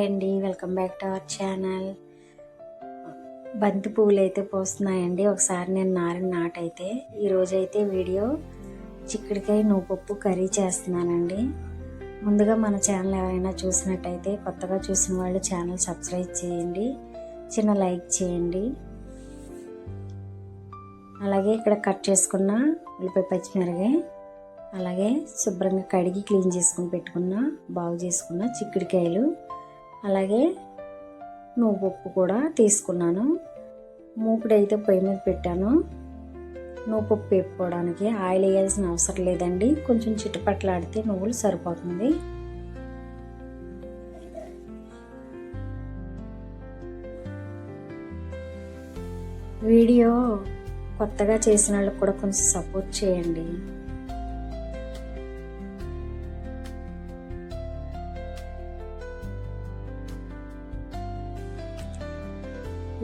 Hi అండి, welcome back to our channel. బంతి పువ్వులు అయితే పోస్తున్నాయండి. ఒకసారి నేను నాటైతే ఈరోజైతే వీడియో చిక్కుడుకాయ నువ్వుపప్పు కర్రీ చేస్తున్నానండి. ముందుగా మన ఛానల్ ఎవరైనా చూసినట్టయితే కొత్తగా చూసిన వాళ్ళు ఛానల్ సబ్స్క్రైబ్ చేయండి, చిన్న లైక్ చేయండి. అలాగే ఇక్కడ కట్ చేసుకున్న ఉల్లిపాయ పచ్చిమిరపకాయ, అలాగే శుభ్రంగా కడిగి క్లీన్ చేసుకుని పెట్టుకున్న బాగు చేసుకున్న చిక్కుడుకాయలు, అలాగే నువ్వుపప్పు కూడా తీసుకున్నాను. మూకుడైతే పొయ్యి మీద పెట్టాను. నువ్వుపప్పు వేపుకోవడానికి ఆయిల్ వేయాల్సిన అవసరం లేదండి. కొంచెం చిటపట్లాడితే నువ్వులు సరిపోతుంది. వీడియో కొత్తగా చేసిన వాళ్ళకి కూడా కొంచెం సపోర్ట్ చేయండి.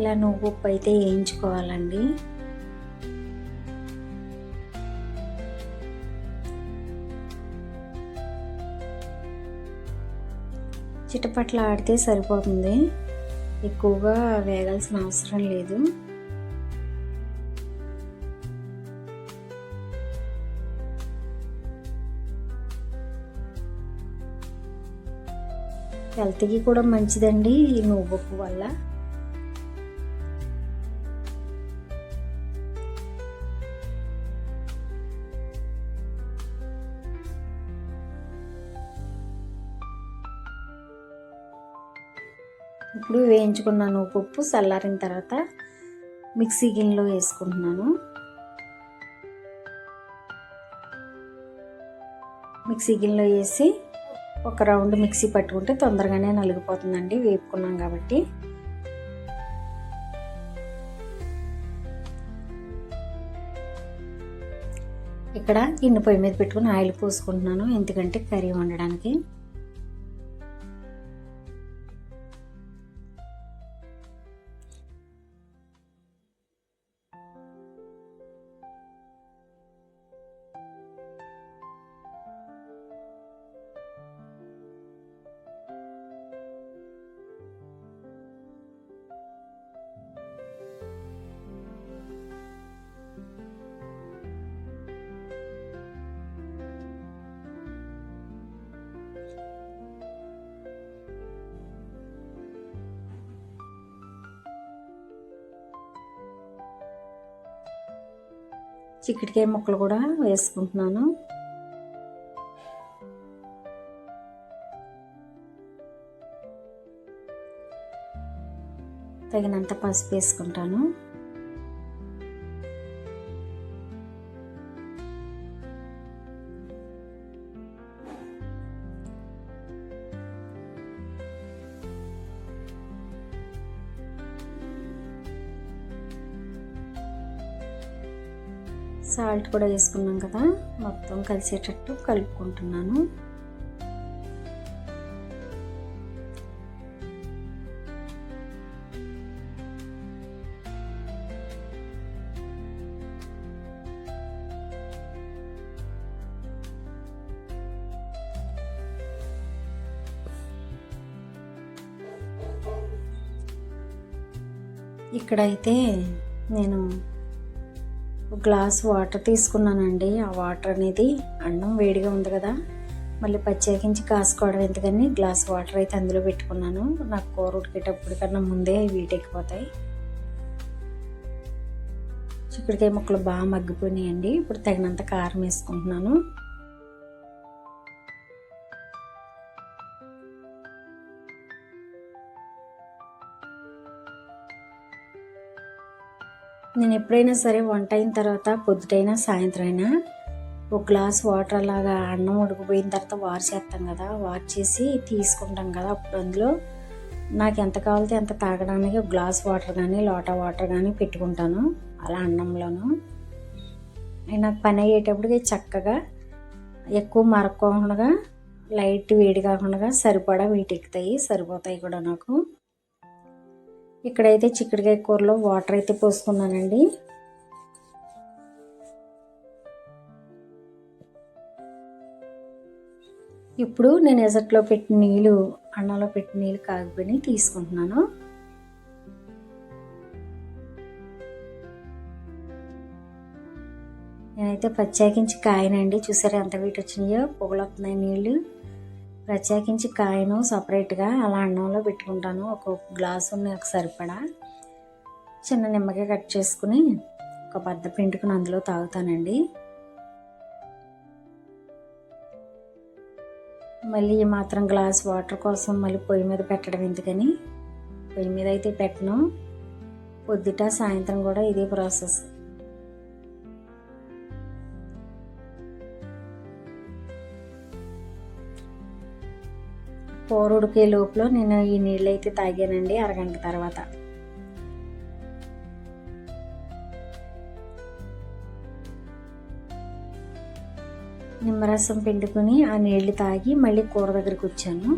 ఇలా నువ్వుపప్పు అయితే వేయించుకోవాలండి. చిటపట్ల ఆడితే సరిపోతుంది, ఎక్కువగా వేగాల్సిన అవసరం లేదు. హెల్త్కి కూడా మంచిదండి ఈ నువ్వుపప్పు వల్ల. ఇప్పుడు వేయించుకున్న నువ్వుపప్పు చల్లారిన తర్వాత మిక్సీ గిన్నెలో వేసుకుంటున్నాను. మిక్సీ గిన్నెలో వేసి ఒక రౌండ్ మిక్సీ పట్టుకుంటే తొందరగానే నలిగిపోతుందండి, వేపుకున్నాం కాబట్టి. ఇక్కడ గిన్నె పొయ్యి మీద పెట్టుకుని ఆయిల్ పోసుకుంటున్నాను, ఎందుకంటే కర్రీ వండడానికి. చిక్కుడుకాయ ముక్కలు కూడా వేసుకుంటున్నాను. తగినంత పసుపు వేసుకుంటాను. సాల్ట్ కూడా వేసుకున్నాం కదా, మొత్తం కలిసేటట్టు కలుపుకుంటున్నాను. ఇక్కడైతే నేను ఒక గ్లాస్ వాటర్ తీసుకున్నానండి. ఆ వాటర్ అనేది అన్నం వేడిగా ఉంది కదా, మళ్ళీ ప్రత్యేకించి కాసుకోవడం ఎందుకని గ్లాస్ వాటర్ అయితే అందులో పెట్టుకున్నాను. నాకు కూర ఉడికేటప్పుడు కన్నా ముందే వీటెక్కిపోతాయి. చిక్కుడుకాయ ముక్కలు బాగా మగ్గిపోయినాయండి. ఇప్పుడు తగినంత కారం వేసుకుంటున్నాను. నేను ఎప్పుడైనా సరే వంట అయిన తర్వాత పొద్దుటైనా సాయంత్రం అయినా ఒక గ్లాస్ వాటర్ అలాగా అన్నం ఉడికిపోయిన తర్వాత వార్చేస్తాం కదా, వార్చేసి తీసుకుంటాం కదా, అప్పుడు అందులో నాకు ఎంత కావాలితే ఎంత తాగడానికి ఒక గ్లాస్ వాటర్ కానీ లోటా వాటర్ కానీ పెట్టుకుంటాను అలా అన్నంలోను. నాకు పని అయ్యేటప్పటికి చక్కగా ఎక్కువ మరక్కోకుండా లైట్ వేడి కాకుండా సరిపడా వీటెక్కుతాయి, సరిపోతాయి కూడా నాకు. ఇక్కడైతే చిక్కుడుకాయ కూరలో వాటర్ అయితే పోసుకున్నానండి. ఇప్పుడు నేను ఎసట్లో పెట్టిన నీళ్ళు అన్నంలో పెట్టి నీళ్ళు కాగిపోయి తీసుకుంటున్నాను. నేనైతే ప్రత్యేకించి కాయనండి, చూసారా ఎంత వీటి వచ్చినాయో, పొగలు వస్తున్నాయి నీళ్ళు. ప్రత్యేకించి కాయను సపరేట్గా అలా అన్నంలో పెట్టుకుంటాను. ఒక గ్లాసు నాకు సరిపడా చిన్న నిమ్మకాయ కట్ చేసుకుని ఒక బద్ద పిండుకుని అందులో తాగుతానండి. మళ్ళీ ఈ మాత్రం గ్లాస్ వాటర్ కోసం మళ్ళీ పొయ్యి మీద పెట్టడం ఎందుకని పొయ్యి మీద అయితే పెట్టను. పొద్దుట సాయంత్రం కూడా ఇదే ప్రాసెస్. కూర ఉడికే లోపల నేను ఈ నీళ్ళు అయితే తాగానండి అరగంట తర్వాత. నిమ్మరసం పిండుకుని ఆ నీళ్లు తాగి మళ్ళీ కూర దగ్గరికి వచ్చాను.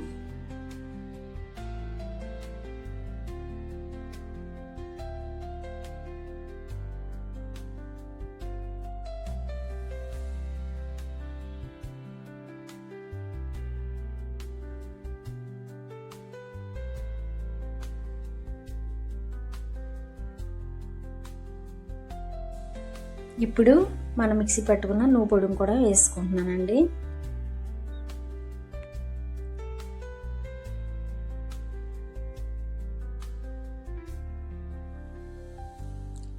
ఇప్పుడు మనం మిక్సీ పట్టుకున్న నువ్వు పొడిని కూడా వేసుకుంటున్నానండి.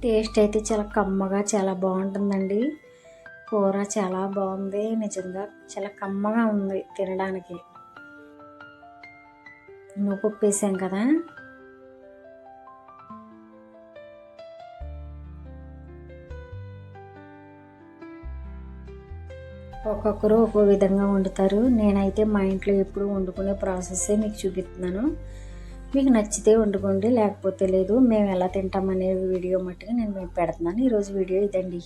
టేస్ట్ అయితే చాలా కమ్మగా చాలా బాగుంటుందండి. కూర చాలా బాగుంది, నిజంగా చాలా కమ్మగా ఉంది తినడానికి. నువ్వు పప్పు వేసాం కదా. ఒక్కొక్కరు ఒక్కో విధంగా వండుతారు. నేనైతే మా ఇంట్లో ఎప్పుడు వండుకునే ప్రాసెస్సే మీకు చూపిస్తున్నాను. మీకు నచ్చితే వండుకోండి, లేకపోతే లేదు. మేము ఎలా తింటామనే వీడియో మట్టుగా నేను మీకు పెడుతున్నాను. ఈరోజు వీడియో ఇదండి.